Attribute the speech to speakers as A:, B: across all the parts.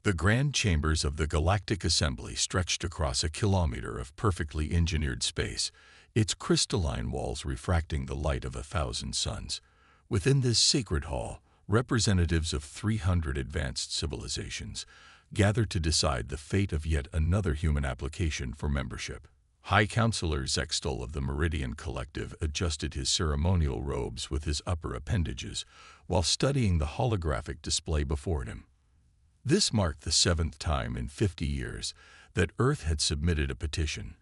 A: The grand chambers of the Galactic Assembly stretched across a kilometer of perfectly engineered space, its crystalline walls refracting the light of 1,000 suns. Within this sacred hall, representatives of 300 advanced civilizations gathered to decide the fate of yet another human application for membership. High Counselor Zextal of the Meridian Collective adjusted his ceremonial robes with his upper appendages while studying the holographic display before him. This marked the 7th time in 50 years that Earth had submitted a petition,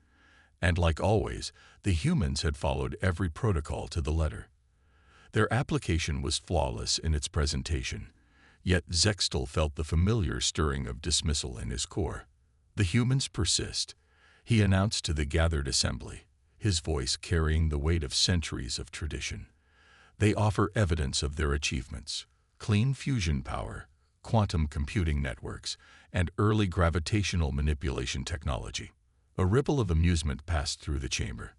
A: and like always, the humans had followed every protocol to the letter. Their application was flawless in its presentation, yet Zextal felt the familiar stirring of dismissal in his core. The humans persist, he announced to the gathered assembly, his voice carrying the weight of centuries of tradition. They offer evidence of their achievements: clean fusion power, quantum computing networks, and early gravitational manipulation technology. A ripple of amusement passed through the chamber.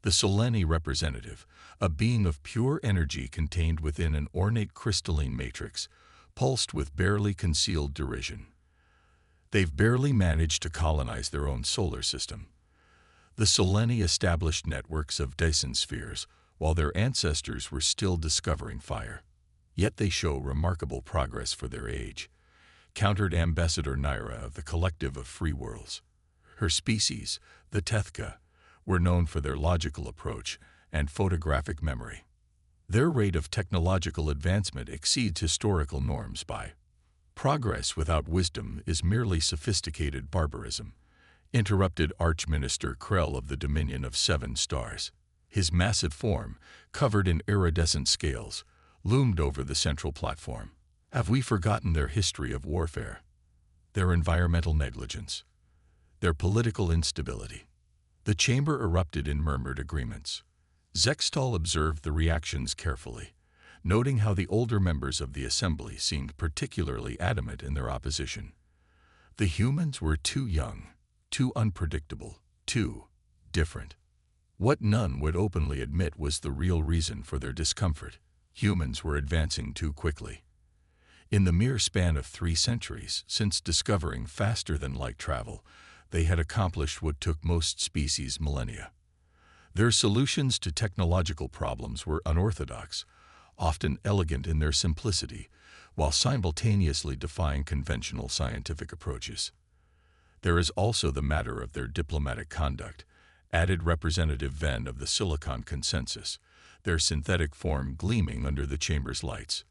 A: The Soleni representative, a being of pure energy contained within an ornate crystalline matrix, pulsed with barely concealed derision. They've barely managed to colonize their own solar system. The Soleni established networks of Dyson spheres while their ancestors were still discovering fire. Yet they show remarkable progress for their age, countered Ambassador Naira of the Collective of Free Worlds. Her species, the Tethka, were known for their logical approach and photographic memory. Their rate of technological advancement exceeds historical norms by progress without wisdom is merely sophisticated barbarism, interrupted Archminister Krell of the Dominion of 7 Stars. His massive form, covered in iridescent scales, loomed over the central platform. Have we forgotten their history of warfare, their environmental negligence, their political instability? The chamber erupted in murmured agreements. Zextal observed the reactions carefully, noting how the older members of the assembly seemed particularly adamant in their opposition. The humans were too young, too unpredictable, too different. What none would openly admit was the real reason for their discomfort: humans were advancing too quickly. In the mere span of 3 centuries, since discovering faster-than-light travel, they had accomplished what took most species millennia. Their solutions to technological problems were unorthodox, often elegant in their simplicity, while simultaneously defying conventional scientific approaches. There is also the matter of their diplomatic conduct, added Representative Venn of the Silicon Consensus, their synthetic form gleaming under the chamber's lights.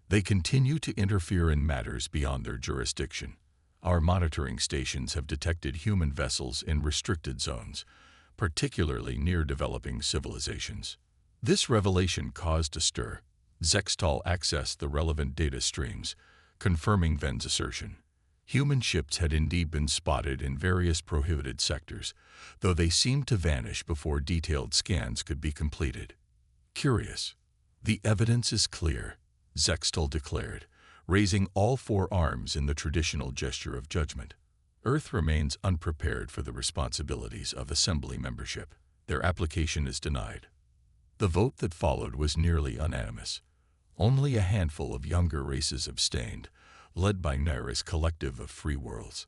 A: They continue to interfere in matters beyond their jurisdiction. Our monitoring stations have detected human vessels in restricted zones, particularly near developing civilizations. This revelation caused a stir. Zextal accessed the relevant data streams, confirming Venn's assertion. Human ships had indeed been spotted in various prohibited sectors, though they seemed to vanish before detailed scans could be completed. Curious. The evidence is clear, Zextal declared, raising all 4 arms in the traditional gesture of judgment. Earth remains unprepared for the responsibilities of assembly membership. Their application is denied. The vote that followed was nearly unanimous. Only a handful of younger races abstained, led by Naira's Collective of Free Worlds.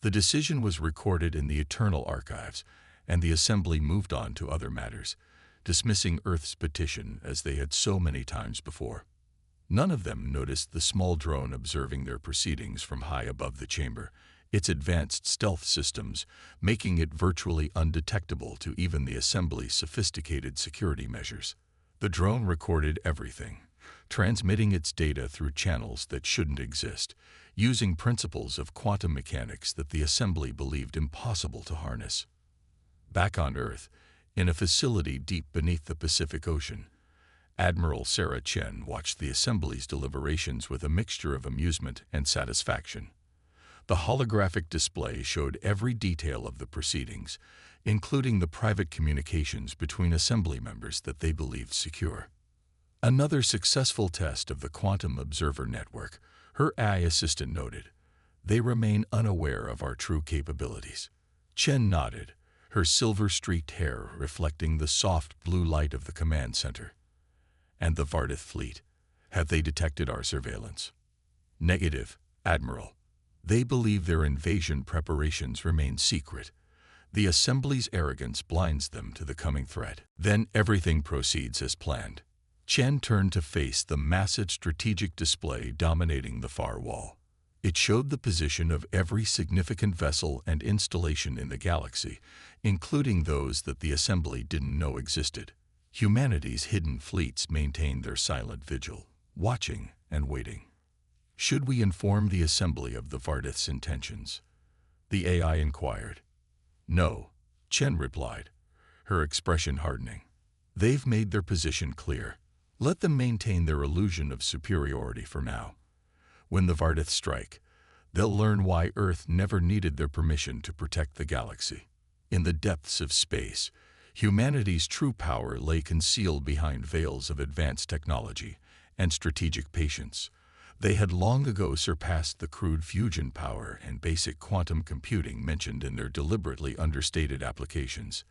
A: The decision was recorded in the Eternal Archives, and the assembly moved on to other matters, dismissing Earth's petition as they had so many times before. None of them noticed the small drone observing their proceedings from high above the chamber, its advanced stealth systems making it virtually undetectable to even the assembly's sophisticated security measures. The drone recorded everything, transmitting its data through channels that shouldn't exist, using principles of quantum mechanics that the assembly believed impossible to harness. Back on Earth, in a facility deep beneath the Pacific Ocean, Admiral Sarah Chen watched the assembly's deliberations with a mixture of amusement and satisfaction. The holographic display showed every detail of the proceedings, including the private communications between assembly members that they believed secure. Another successful test of the Quantum Observer Network, her AI assistant noted. They remain unaware of our true capabilities. Chen nodded, her silver-streaked hair reflecting the soft blue light of the command center. And the Vardith fleet, have they detected our surveillance? Negative, Admiral, they believe their invasion preparations remain secret. The Assembly's arrogance blinds them to the coming threat. Then everything proceeds as planned. Chen turned to face the massive strategic display dominating the far wall. It showed the position of every significant vessel and installation in the galaxy, including those that the Assembly didn't know existed. Humanity's hidden fleets maintained their silent vigil, watching and waiting. Should we inform the Assembly of the Vardith's intentions? The AI inquired. No, Chen replied, her expression hardening. They've made their position clear. Let them maintain their illusion of superiority for now. When the Vardith strike, they'll learn why Earth never needed their permission to protect the galaxy. In the depths of space, humanity's true power lay concealed behind veils of advanced technology and strategic patience. They had long ago surpassed the crude fusion power and basic quantum computing mentioned in their deliberately understated applications.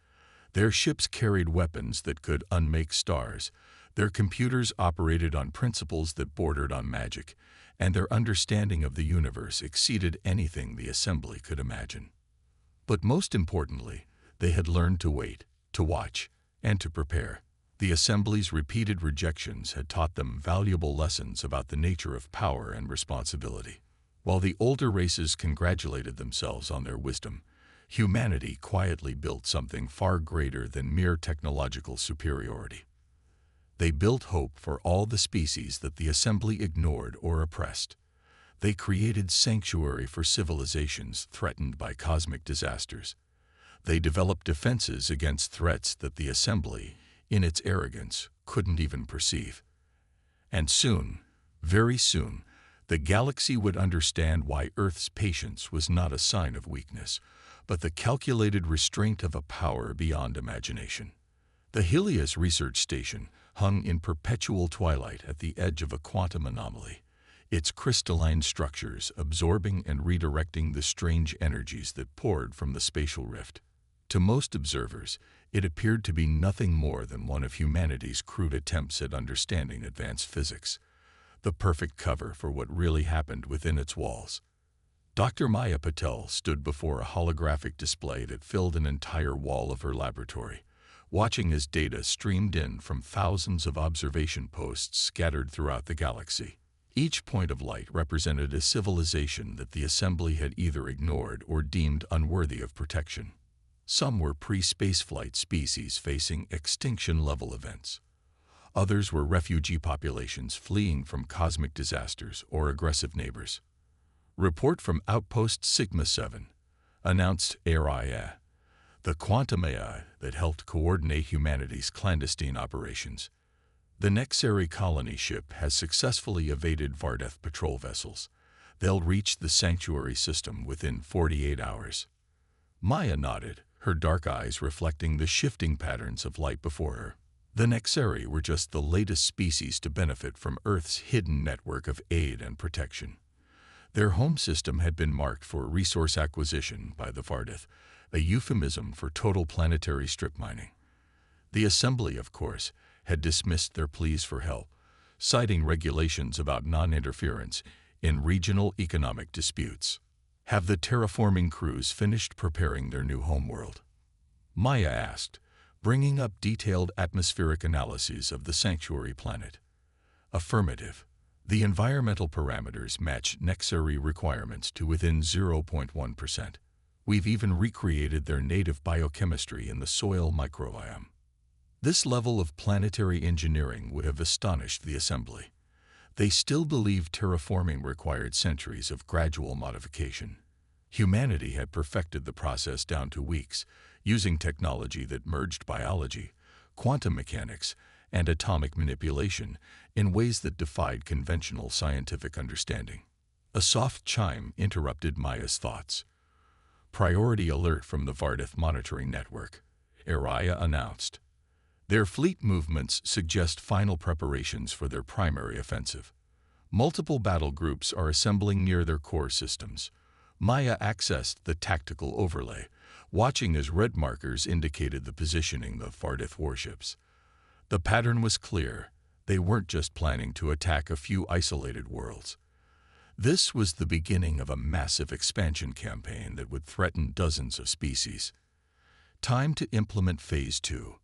A: Their ships carried weapons that could unmake stars, their computers operated on principles that bordered on magic, and their understanding of the universe exceeded anything the Assembly could imagine. But most importantly, they had learned to wait, to watch, and to prepare. The Assembly's repeated rejections had taught them valuable lessons about the nature of power and responsibility. While the older races congratulated themselves on their wisdom, humanity quietly built something far greater than mere technological superiority. They built hope for all the species that the Assembly ignored or oppressed. They created sanctuary for civilizations threatened by cosmic disasters. They developed defenses against threats that the Assembly, in its arrogance, couldn't even perceive. And soon, very soon, the galaxy would understand why Earth's patience was not a sign of weakness, but the calculated restraint of a power beyond imagination. The Helios research station hung in perpetual twilight at the edge of a quantum anomaly, its crystalline structures absorbing and redirecting the strange energies that poured from the spatial rift. To most observers, it appeared to be nothing more than one of humanity's crude attempts at understanding advanced physics, the perfect cover for what really happened within its walls. Dr. Maya Patel stood before a holographic display that filled an entire wall of her laboratory, watching as data streamed in from thousands of observation posts scattered throughout the galaxy. Each point of light represented a civilization that the Assembly had either ignored or deemed unworthy of protection. Some were pre-spaceflight species facing extinction-level events. Others were refugee populations fleeing from cosmic disasters or aggressive neighbors. Report from Outpost Sigma-7 announced AI, the quantum AI that helped coordinate humanity's clandestine operations. The Nexari colony ship has successfully evaded Vardith patrol vessels. They'll reach the sanctuary system within 48 hours. Maya nodded, her dark eyes reflecting the shifting patterns of light before her. The Nexari were just the latest species to benefit from Earth's hidden network of aid and protection. Their home system had been marked for resource acquisition by the Vardith, a euphemism for total planetary strip mining. The Assembly, of course, had dismissed their pleas for help, citing regulations about non-interference in regional economic disputes. Have the terraforming crews finished preparing their new homeworld? Maya asked, bringing up detailed atmospheric analyses of the sanctuary planet. Affirmative. The environmental parameters match Nexari requirements to within 0.1%. We've even recreated their native biochemistry in the soil microbiome. This level of planetary engineering would have astonished the Assembly. They still believed terraforming required centuries of gradual modification. Humanity had perfected the process down to weeks, using technology that merged biology, quantum mechanics, and atomic manipulation in ways that defied conventional scientific understanding. A soft chime interrupted Maya's thoughts. Priority alert from the Vardith monitoring network, Araya announced. Their fleet movements suggest final preparations for their primary offensive. Multiple battle groups are assembling near their core systems. Maya accessed the tactical overlay, watching as red markers indicated the positioning of Vardith warships. The pattern was clear. They weren't just planning to attack a few isolated worlds. This was the beginning of a massive expansion campaign that would threaten dozens of species. Time to implement Phase 2,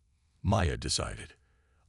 A: Maya decided.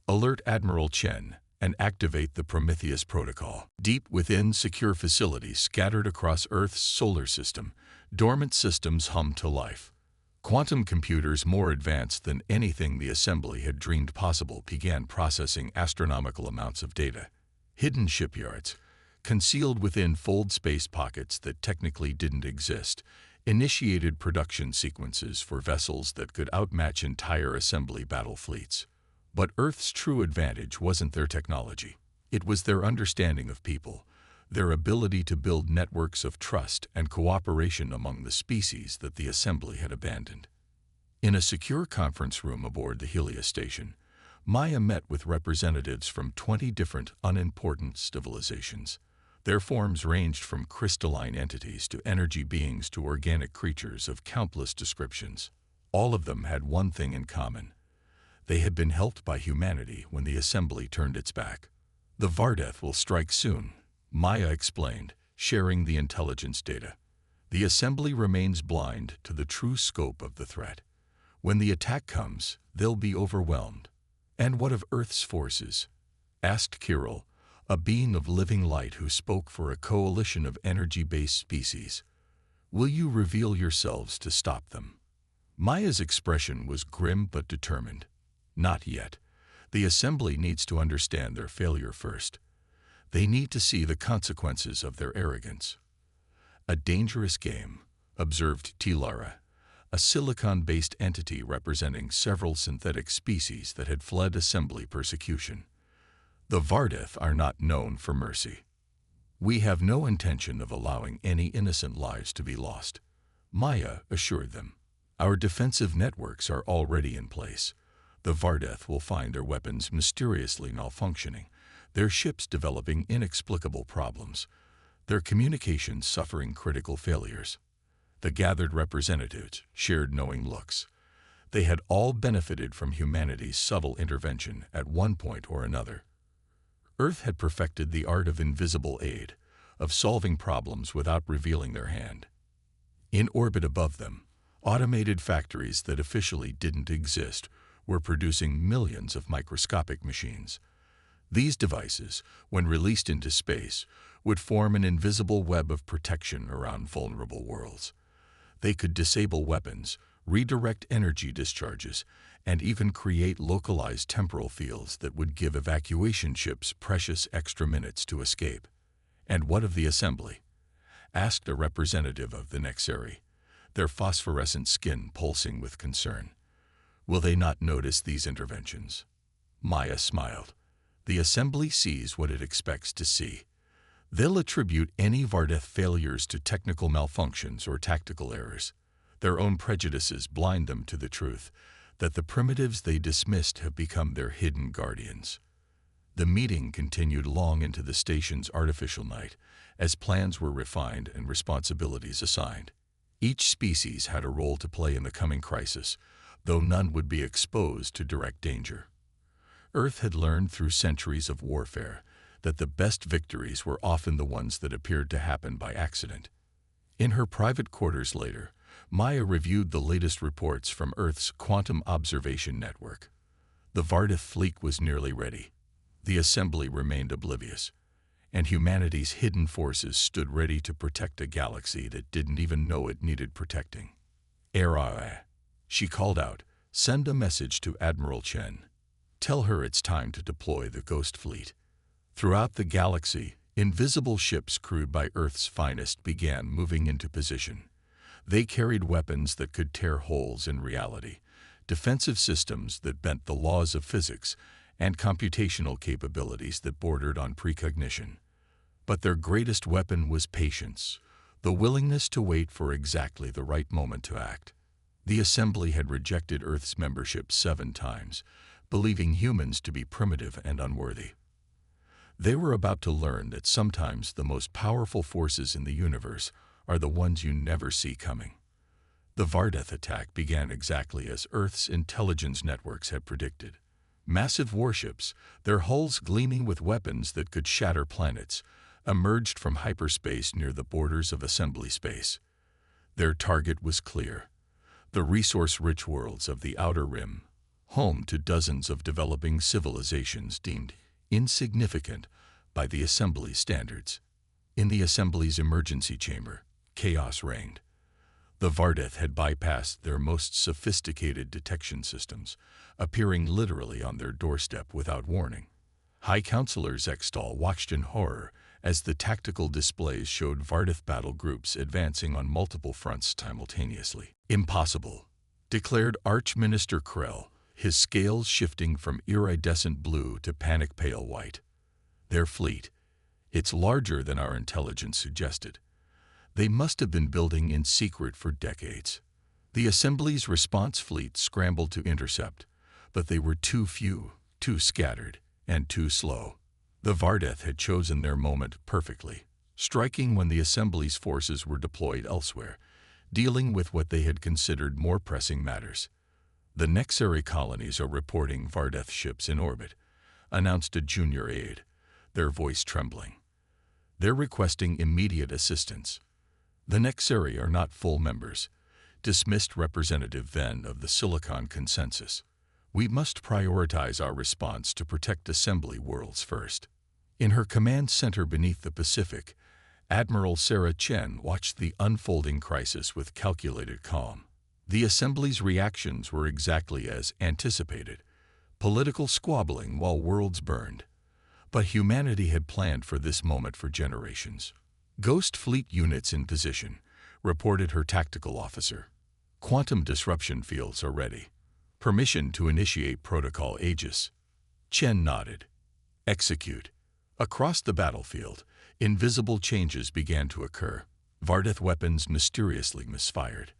A: Alert Admiral Chen and activate the Prometheus Protocol. Deep within secure facilities scattered across Earth's solar system, dormant systems hummed to life. Quantum computers more advanced than anything the Assembly had dreamed possible began processing astronomical amounts of data. Hidden shipyards, concealed within fold space pockets that technically didn't exist, initiated production sequences for vessels that could outmatch entire Assembly battle fleets. But Earth's true advantage wasn't their technology. It was their understanding of people, their ability to build networks of trust and cooperation among the species that the Assembly had abandoned. In a secure conference room aboard the Helios station, Maya met with representatives from 20 different unimportant civilizations. Their forms ranged from crystalline entities to energy beings to organic creatures of countless descriptions. All of them had one thing in common. They had been helped by humanity when the Assembly turned its back. The Vardeth will strike soon, Maya explained, sharing the intelligence data. The Assembly remains blind to the true scope of the threat. When the attack comes, they'll be overwhelmed. And what of Earth's forces? Asked Kirill, a being of living light who spoke for a coalition of energy-based species. Will you reveal yourselves to stop them? Maya's expression was grim but determined. Not yet. The Assembly needs to understand their failure first. They need to see the consequences of their arrogance. A dangerous game, observed Tilara, a silicon-based entity representing several synthetic species that had fled Assembly persecution. The Vardeth are not known for mercy. We have no intention of allowing any innocent lives to be lost, Maya assured them. Our defensive networks are already in place. The Vardeth will find their weapons mysteriously malfunctioning, their ships developing inexplicable problems, their communications suffering critical failures. The gathered representatives shared knowing looks. They had all benefited from humanity's subtle intervention at one point or another. Earth had perfected the art of invisible aid, of solving problems without revealing their hand. In orbit above them, automated factories that officially didn't exist were producing millions of microscopic machines. These devices, when released into space, would form an invisible web of protection around vulnerable worlds. They could disable weapons, redirect energy discharges, and even create localized temporal fields that would give evacuation ships precious extra minutes to escape. And what of the Assembly? Asked a representative of the Nexeri, their phosphorescent skin pulsing with concern. Will they not notice these interventions? Maya smiled. The Assembly sees what it expects to see. They'll attribute any Vardeth failures to technical malfunctions or tactical errors. Their own prejudices blind them to the truth that the primitives they dismissed have become their hidden guardians. The meeting continued long into the station's artificial night, as plans were refined and responsibilities assigned. Each species had a role to play in the coming crisis, though none would be exposed to direct danger. Earth had learned through centuries of warfare that the best victories were often the ones that appeared to happen by accident. In her private quarters later, Maya reviewed the latest reports from Earth's Quantum Observation Network. The Vardeth fleet was nearly ready. The Assembly remained oblivious, and humanity's hidden forces stood ready to protect a galaxy that didn't even know it needed protecting. Era, she called out, send a message to Admiral Chen. Tell her it's time to deploy the Ghost Fleet. Throughout the galaxy, invisible ships crewed by Earth's finest began moving into position. They carried weapons that could tear holes in reality, defensive systems that bent the laws of physics, and computational capabilities that bordered on precognition. But their greatest weapon was patience, the willingness to wait for exactly the right moment to act. The Assembly had rejected Earth's membership 7 times, believing humans to be primitive and unworthy. They were about to learn that sometimes the most powerful forces in the universe are the ones you never see coming. The Vardeth attack began exactly as Earth's intelligence networks had predicted. Massive warships, their hulls gleaming with weapons that could shatter planets, emerged from hyperspace near the borders of assembly space. Their target was clear: the resource-rich worlds of the Outer Rim, home to dozens of developing civilizations deemed insignificant by the Assembly's standards. In the Assembly's emergency chamber, chaos reigned. The Vardeth had bypassed their most sophisticated detection systems, appearing literally on their doorstep without warning. High Counselor Zextal watched in horror as the tactical displays showed Vardeth battle groups advancing on multiple fronts simultaneously. "Impossible," declared Archminister Krell, his scales shifting from iridescent blue to panic-pale white. "Their fleet, it's larger than our intelligence suggested. They must have been building in secret for decades." The Assembly's response fleet scrambled to intercept, but they were too few, too scattered, and too slow. The Vardeth had chosen their moment perfectly, striking when the Assembly's forces were deployed elsewhere, dealing with what they had considered more pressing matters. "The Nexari colonies are reporting Vardeth ships in orbit," announced a junior aide, their voice trembling. "They're requesting immediate assistance." "The Nexari are not full members," dismissed Representative Venn of the Silicon Consensus. "We must prioritize our response to protect Assembly worlds first." In her command center beneath the Pacific, Admiral Sarah Chen watched the unfolding crisis with calculated calm. The Assembly's reactions were exactly as anticipated: political squabbling while worlds burned. But humanity had planned for this moment for generations. "Ghost Fleet units in position," reported her tactical officer. "Quantum disruption fields are ready. Permission to initiate Protocol Aegis." Chen nodded. "Execute." Across the battlefield, invisible changes began to occur. Vardeth weapons mysteriously misfired.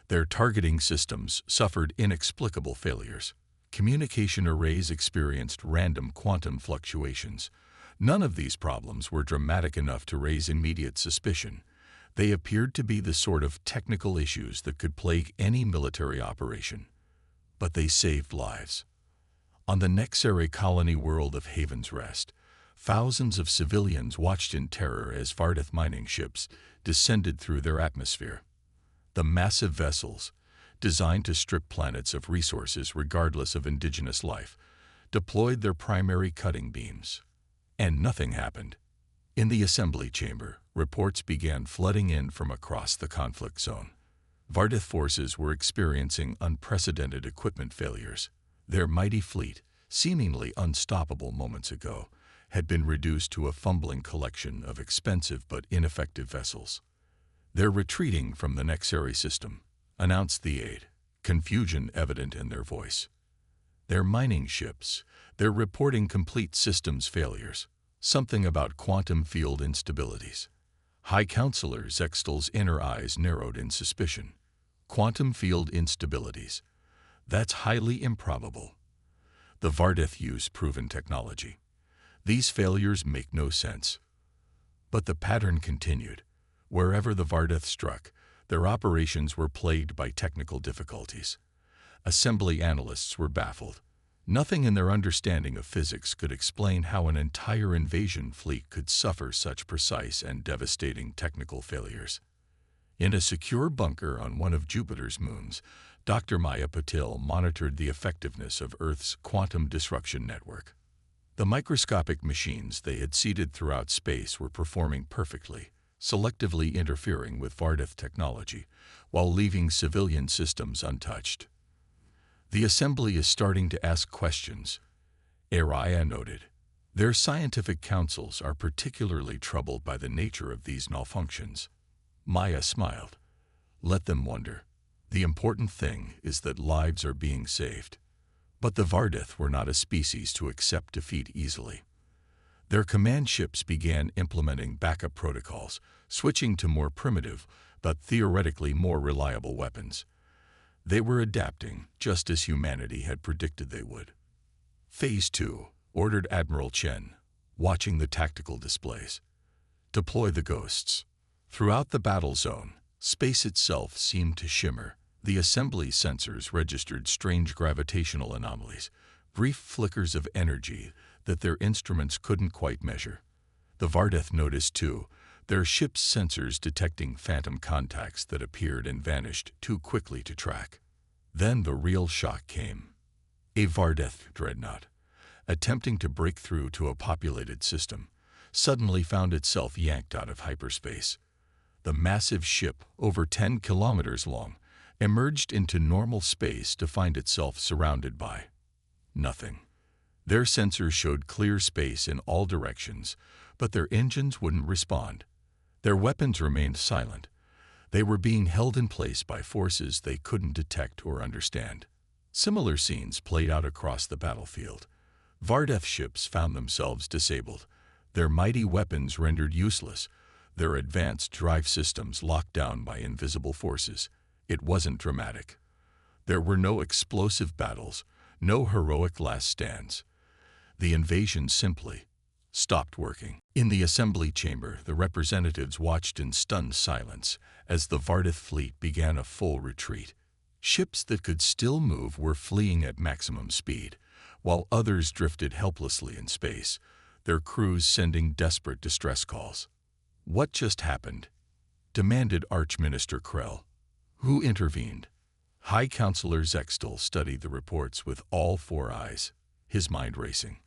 A: Their targeting systems suffered inexplicable failures. Communication arrays experienced random quantum fluctuations. None of these problems were dramatic enough to raise immediate suspicion. They appeared to be the sort of technical issues that could plague any military operation. But they saved lives. On the Nexari colony world of Haven's Rest, thousands of civilians watched in terror as Vardeth mining ships descended through their atmosphere. The massive vessels, designed to strip planets of resources regardless of indigenous life, deployed their primary cutting beams. And nothing happened. In the assembly chamber, reports began flooding in from across the conflict zone. Vardeth forces were experiencing unprecedented equipment failures. Their mighty fleet, seemingly unstoppable moments ago, had been reduced to a fumbling collection of expensive but ineffective vessels. "They're retreating from the Nexari system," announced the aide, confusion evident in their voice. "They're mining ships. They're reporting complete systems failures. Something about quantum field instabilities." High Counselor Zextal's inner eyes narrowed in suspicion. "Quantum field instabilities. That's highly improbable. The Vardeth use proven technology. These failures make no sense." But the pattern continued. Wherever the Vardeth struck, their operations were plagued by technical difficulties. Assembly analysts were baffled. Nothing in their understanding of physics could explain how an entire invasion fleet could suffer such precise and devastating technical failures. In a secure bunker on one of Jupiter's moons, Dr. Maya Patil monitored the effectiveness of Earth's quantum disruption network. The microscopic machines they had seeded throughout space were performing perfectly, selectively interfering with Vardeth technology, while leaving civilian systems untouched. "The Assembly is starting to ask questions," Araya noted. "Their scientific councils are particularly troubled by the nature of these malfunctions." Maya smiled. "Let them wonder. The important thing is that lives are being saved." But the Vardeth were not a species to accept defeat easily. Their command ships began implementing backup protocols, switching to more primitive, but theoretically more reliable weapons. They were adapting, just as humanity had predicted they would. "Phase 2, ordered Admiral Chen, watching the tactical displays. "Deploy the ghosts." Throughout the battle zone, space itself seemed to shimmer. The assembly sensors registered strange gravitational anomalies, brief flickers of energy that their instruments couldn't quite measure. The Vardeth noticed too, their ship's sensors detecting phantom contacts that appeared and vanished too quickly to track. Then the real shock came. A Vardeth dreadnought, attempting to break through to a populated system, suddenly found itself yanked out of hyperspace. The massive ship, over 10 kilometers long, emerged into normal space to find itself surrounded by nothing. Their sensors showed clear space in all directions, but their engines wouldn't respond. Their weapons remained silent. They were being held in place by forces they couldn't detect or understand. Similar scenes played out across the battlefield. Vardeth ships found themselves disabled, their mighty weapons rendered useless, their advanced drive systems locked down by invisible forces. It wasn't dramatic. There were no explosive battles, no heroic last stands. The invasion simply stopped working. In the assembly chamber, the representatives watched in stunned silence as the Vardeth fleet began a full retreat. Ships that could still move were fleeing at maximum speed, while others drifted helplessly in space, their crews sending desperate distress calls. "What just happened?" demanded Archminister Krell. "Who intervened?" High Counselor Zextel studied the reports with all four eyes, his mind racing.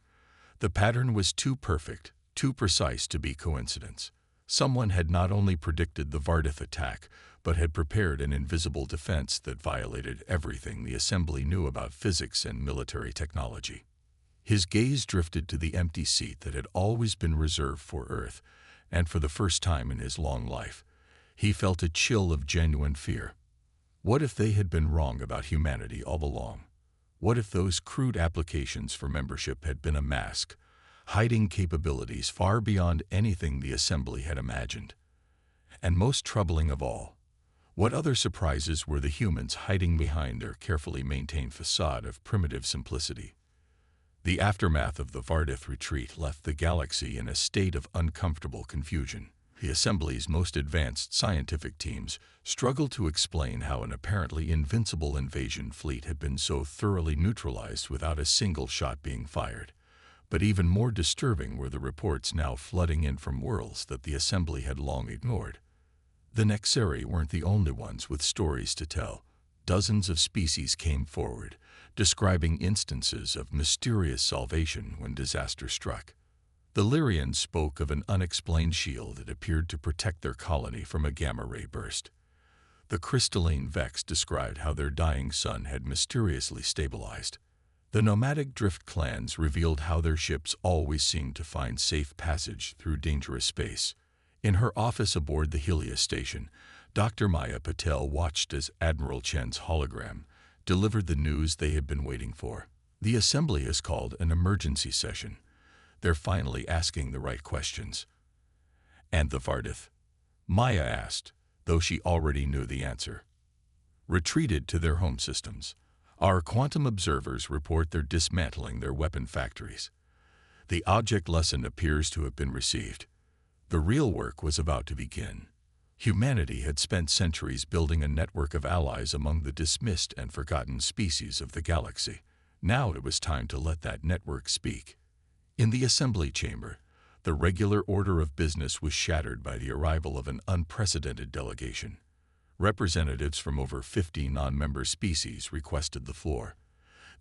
A: The pattern was too perfect, too precise to be coincidence. Someone had not only predicted the Vardeth attack, but had prepared an invisible defense that violated everything the Assembly knew about physics and military technology. His gaze drifted to the empty seat that had always been reserved for Earth, and for the first time in his long life, he felt a chill of genuine fear. What if they had been wrong about humanity all along? What if those crude applications for membership had been a mask, hiding capabilities far beyond anything the Assembly had imagined? And most troubling of all, what other surprises were the humans hiding behind their carefully maintained facade of primitive simplicity? The aftermath of the Vardeth retreat left the galaxy in a state of uncomfortable confusion. The Assembly's most advanced scientific teams struggled to explain how an apparently invincible invasion fleet had been so thoroughly neutralized without a single shot being fired. But even more disturbing were the reports now flooding in from worlds that the Assembly had long ignored. The Nexeri weren't the only ones with stories to tell. Dozens of species came forward, describing instances of mysterious salvation when disaster struck. The Lyrians spoke of an unexplained shield that appeared to protect their colony from a gamma-ray burst. The crystalline Vex described how their dying sun had mysteriously stabilized. The nomadic drift clans revealed how their ships always seemed to find safe passage through dangerous space. In her office aboard the Helios station, Dr. Maya Patel watched as Admiral Chen's hologram delivered the news they had been waiting for. The Assembly has called an emergency session. They're finally asking the right questions. "And the Vardeth?" Maya asked, though she already knew the answer. "Retreated to their home systems. Our quantum observers report they're dismantling their weapon factories. The object lesson appears to have been received. The real work was about to begin." Humanity had spent centuries building a network of allies among the dismissed and forgotten species of the galaxy. Now it was time to let that network speak. In the Assembly chamber, the regular order of business was shattered by the arrival of an unprecedented delegation. Representatives from over 50 non-member species requested the floor.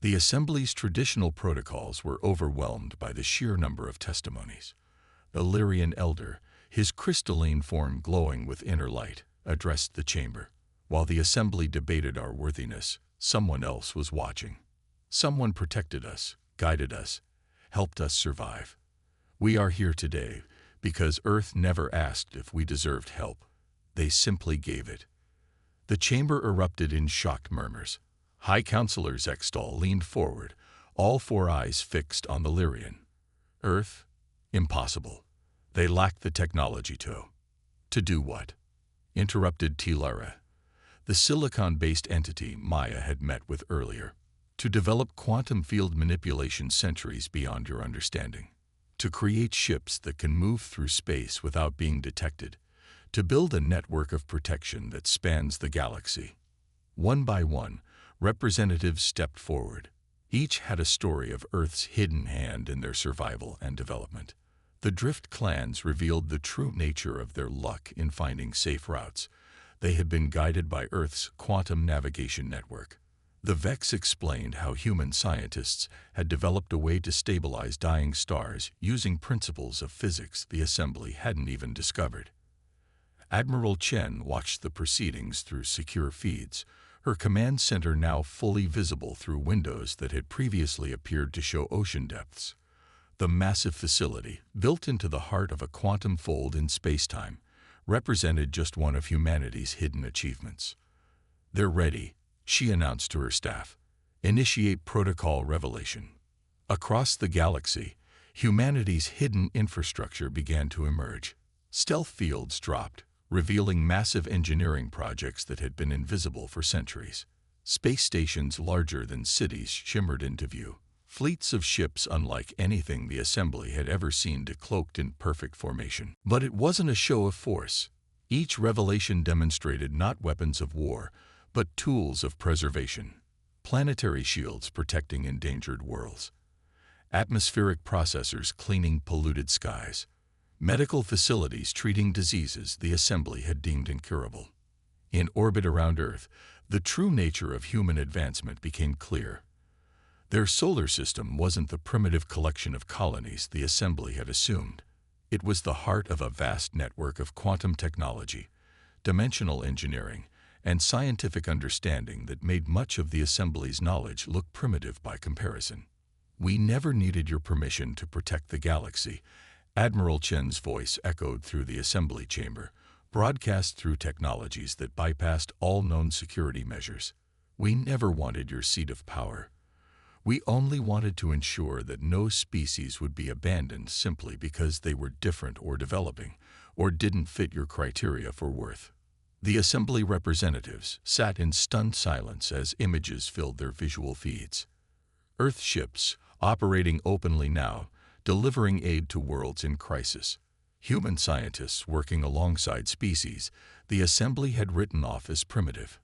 A: The Assembly's traditional protocols were overwhelmed by the sheer number of testimonies. The Lyrian elder, his crystalline form glowing with inner light, addressed the chamber. While the Assembly debated our worthiness, someone else was watching. Someone protected us, guided us, helped us survive. We are here today because Earth never asked if we deserved help. They simply gave it. The chamber erupted in shocked murmurs. High Counselor Zextal leaned forward, all four eyes fixed on the Lyrian. "Earth? Impossible. They lack the technology to." "To do what?" interrupted Tilara, the silicon-based entity Maya had met with earlier. "To develop quantum field manipulation centuries beyond your understanding. To create ships that can move through space without being detected. To build a network of protection that spans the galaxy." One by one, representatives stepped forward. Each had a story of Earth's hidden hand in their survival and development. The Drift clans revealed the true nature of their luck in finding safe routes. They had been guided by Earth's quantum navigation network. The Vex explained how human scientists had developed a way to stabilize dying stars using principles of physics the Assembly hadn't even discovered. Admiral Chen watched the proceedings through secure feeds, her command center now fully visible through windows that had previously appeared to show ocean depths. The massive facility, built into the heart of a quantum fold in spacetime, represented just one of humanity's hidden achievements. "They're ready," she announced to her staff. "Initiate protocol revelation." Across the galaxy, humanity's hidden infrastructure began to emerge. Stealth fields dropped, revealing massive engineering projects that had been invisible for centuries. Space stations larger than cities shimmered into view. Fleets of ships unlike anything the Assembly had ever seen decloaked in perfect formation. But it wasn't a show of force. Each revelation demonstrated not weapons of war, but tools of preservation. Planetary shields protecting endangered worlds. Atmospheric processors cleaning polluted skies. Medical facilities treating diseases the Assembly had deemed incurable. In orbit around Earth, the true nature of human advancement became clear. Their solar system wasn't the primitive collection of colonies the Assembly had assumed. It was the heart of a vast network of quantum technology, dimensional engineering, and scientific understanding that made much of the Assembly's knowledge look primitive by comparison. "We never needed your permission to protect the galaxy," Admiral Chen's voice echoed through the Assembly chamber, broadcast through technologies that bypassed all known security measures. "We never wanted your seat of power. We only wanted to ensure that no species would be abandoned simply because they were different or developing, or didn't fit your criteria for worth." The Assembly representatives sat in stunned silence as images filled their visual feeds. Earth ships, operating openly now, delivering aid to worlds in crisis. Human scientists working alongside species the Assembly had written off as primitive.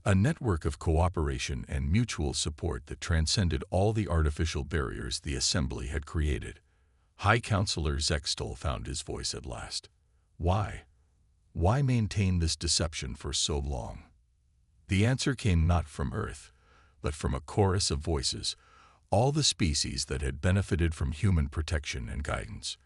A: A network of cooperation and mutual support that transcended all the artificial barriers the Assembly had created. High Counselor Zextal found his voice at last. Why? Why maintain this deception for so long? The answer came not from Earth, but from a chorus of voices, all the species that had benefited from human protection and guidance.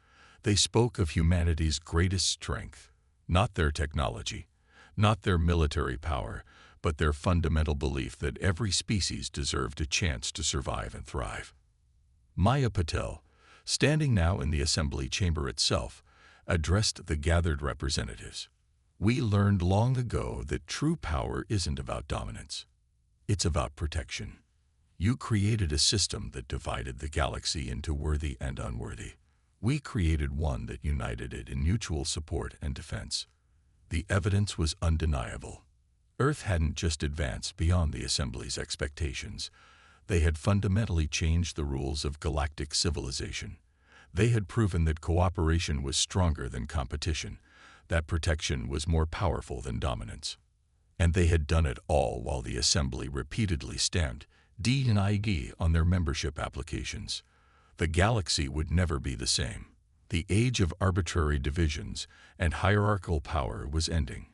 A: They spoke of humanity's greatest strength, not their technology, not their military power, but their fundamental belief that every species deserved a chance to survive and thrive. Maya Patel, standing now in the Assembly chamber itself, addressed the gathered representatives. "We learned long ago that true power isn't about dominance. It's about protection. You created a system that divided the galaxy into worthy and unworthy. We created one that united it in mutual support and defense." The evidence was undeniable. Earth hadn't just advanced beyond the Assembly's expectations. They had fundamentally changed the rules of galactic civilization. They had proven that cooperation was stronger than competition, that protection was more powerful than dominance. And they had done it all while the Assembly repeatedly stamped D&IG on their membership applications. The galaxy would never be the same. The age of arbitrary divisions and hierarchical power was ending.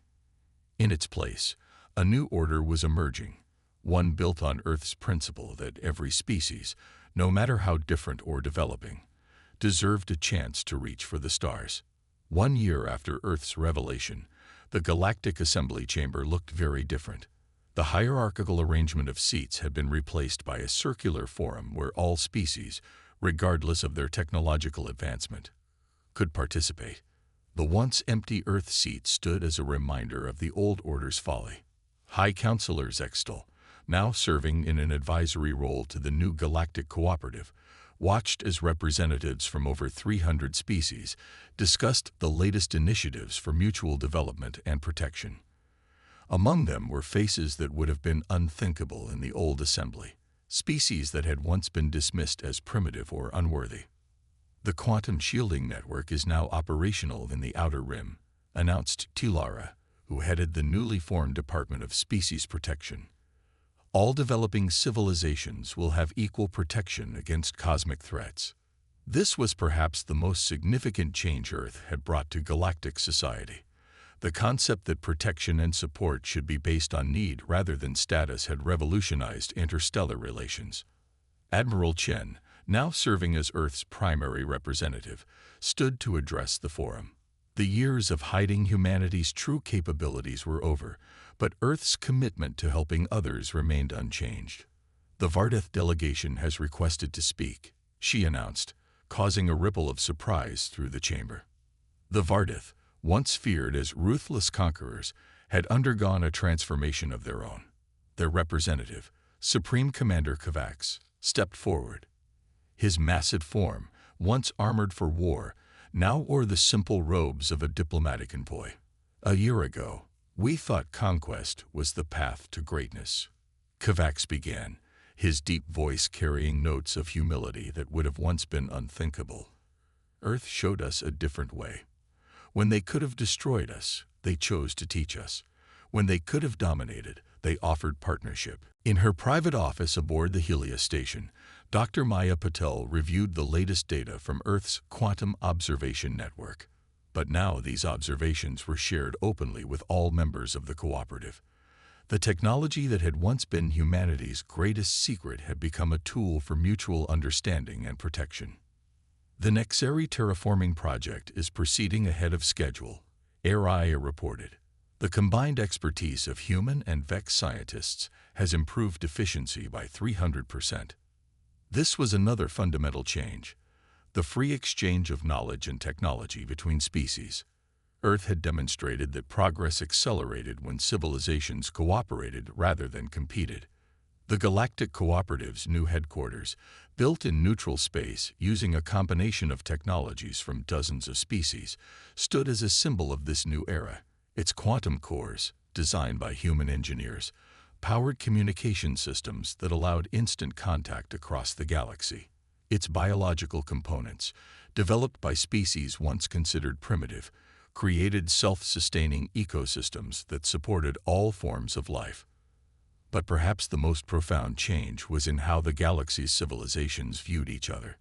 A: In its place, a new order was emerging, one built on Earth's principle that every species, no matter how different or developing, deserved a chance to reach for the stars. 1 year after Earth's revelation, the Galactic Assembly Chamber looked very different. The hierarchical arrangement of seats had been replaced by a circular forum where all species, regardless of their technological advancement, could participate. The once empty Earth seat stood as a reminder of the old order's folly. High Counselor Zextal, now serving in an advisory role to the new Galactic Cooperative, watched as representatives from over 300 species discussed the latest initiatives for mutual development and protection. Among them were faces that would have been unthinkable in the old Assembly, species that had once been dismissed as primitive or unworthy. "The quantum shielding network is now operational in the Outer Rim," announced Tilara, who headed the newly formed Department of Species Protection. "All developing civilizations will have equal protection against cosmic threats." This was perhaps the most significant change Earth had brought to galactic society. The concept that protection and support should be based on need rather than status had revolutionized interstellar relations. Admiral Chen, now serving as Earth's primary representative, stood to address the forum. The years of hiding humanity's true capabilities were over, but Earth's commitment to helping others remained unchanged. The Vardeth delegation has requested to speak, she announced, causing a ripple of surprise through the chamber. The Vardeth, once feared as ruthless conquerors, had undergone a transformation of their own. Their representative, Supreme Commander Kovacs, stepped forward. His massive form, once armored for war, now wore the simple robes of a diplomatic envoy. A year ago, we thought conquest was the path to greatness. Kovacs began, his deep voice carrying notes of humility that would have once been unthinkable. Earth showed us a different way. When they could have destroyed us, they chose to teach us. When they could have dominated, they offered partnership. In her private office aboard the Helios station, Dr. Maya Patel reviewed the latest data from Earth's quantum observation network. But now these observations were shared openly with all members of the cooperative. The technology that had once been humanity's greatest secret had become a tool for mutual understanding and protection. The Nexeri terraforming project is proceeding ahead of schedule, AirIA reported. The combined expertise of human and Vex scientists has improved efficiency by 300%. This was another fundamental change, the free exchange of knowledge and technology between species. Earth had demonstrated that progress accelerated when civilizations cooperated rather than competed. The Galactic Cooperative's new headquarters, built in neutral space using a combination of technologies from dozens of species, stood as a symbol of this new era. Its quantum cores, designed by human engineers, powered communication systems that allowed instant contact across the galaxy. Its biological components, developed by species once considered primitive, created self-sustaining ecosystems that supported all forms of life. But perhaps the most profound change was in how the galaxy's civilizations viewed each other.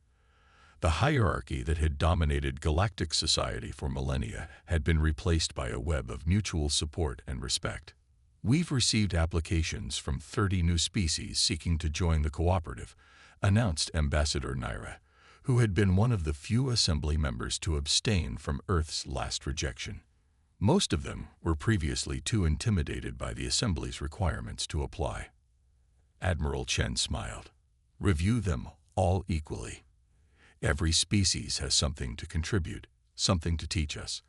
A: The hierarchy that had dominated galactic society for millennia had been replaced by a web of mutual support and respect. We've received applications from 30 new species seeking to join the cooperative, announced Ambassador Naira, who had been one of the few assembly members to abstain from Earth's last rejection. Most of them were previously too intimidated by the Assembly's requirements to apply. Admiral Chen smiled. Review them all equally. Every species has something to contribute, something to teach us.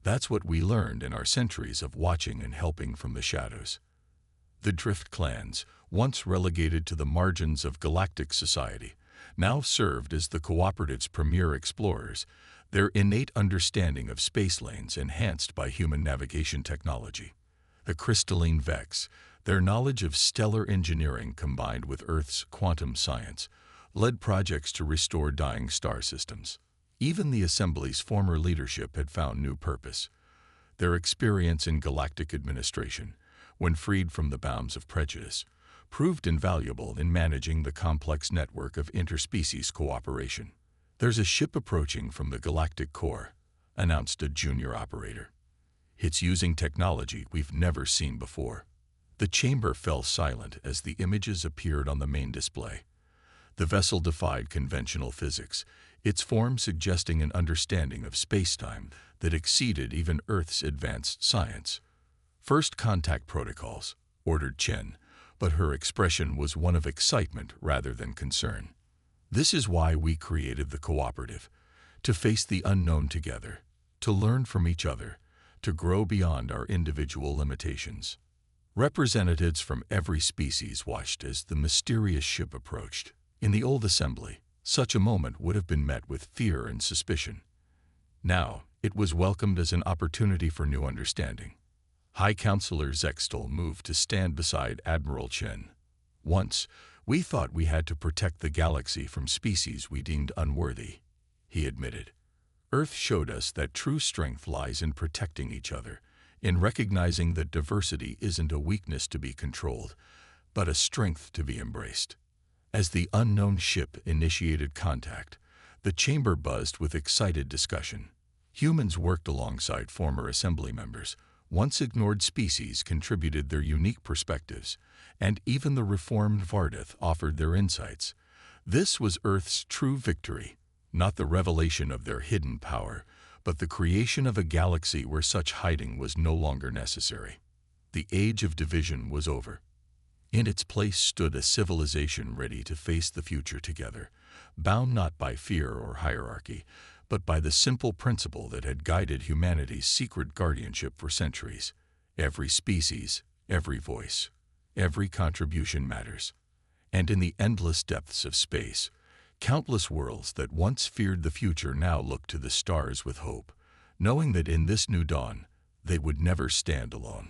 A: That's what we learned in our centuries of watching and helping from the shadows. The Drift clans, once relegated to the margins of galactic society, now served as the cooperative's premier explorers, their innate understanding of space lanes enhanced by human navigation technology. The crystalline Vex, their knowledge of stellar engineering combined with Earth's quantum science, led projects to restore dying star systems. Even the Assembly's former leadership had found new purpose. Their experience in galactic administration, when freed from the bounds of prejudice, proved invaluable in managing the complex network of interspecies cooperation. There's a ship approaching from the Galactic Core, announced a junior operator. It's using technology we've never seen before. The chamber fell silent as the images appeared on the main display. The vessel defied conventional physics, its form suggesting an understanding of space-time that exceeded even Earth's advanced science. First contact protocols, ordered Chen, but her expression was one of excitement rather than concern. This is why we created the cooperative, to face the unknown together, to learn from each other, to grow beyond our individual limitations. Representatives from every species watched as the mysterious ship approached. In the old assembly, such a moment would have been met with fear and suspicion. Now, it was welcomed as an opportunity for new understanding. High Counselor Zextal moved to stand beside Admiral Chen. Once, we thought we had to protect the galaxy from species we deemed unworthy, he admitted. Earth showed us that true strength lies in protecting each other, in recognizing that diversity isn't a weakness to be controlled, but a strength to be embraced. As the unknown ship initiated contact, The chamber buzzed with excited discussion. Humans worked alongside former assembly members. Once ignored species contributed their unique perspectives, and even the reformed Vardith offered their insights. This was Earth's true victory, not the revelation of their hidden power, but the creation of a galaxy where such hiding was no longer necessary. The age of division was over. In its place stood a civilization ready to face the future together, bound not by fear or hierarchy, but by the simple principle that had guided humanity's secret guardianship for centuries. Every species, every voice, every contribution matters. And in the endless depths of space, countless worlds that once feared the future now looked to the stars with hope, knowing that in this new dawn, they would never stand alone.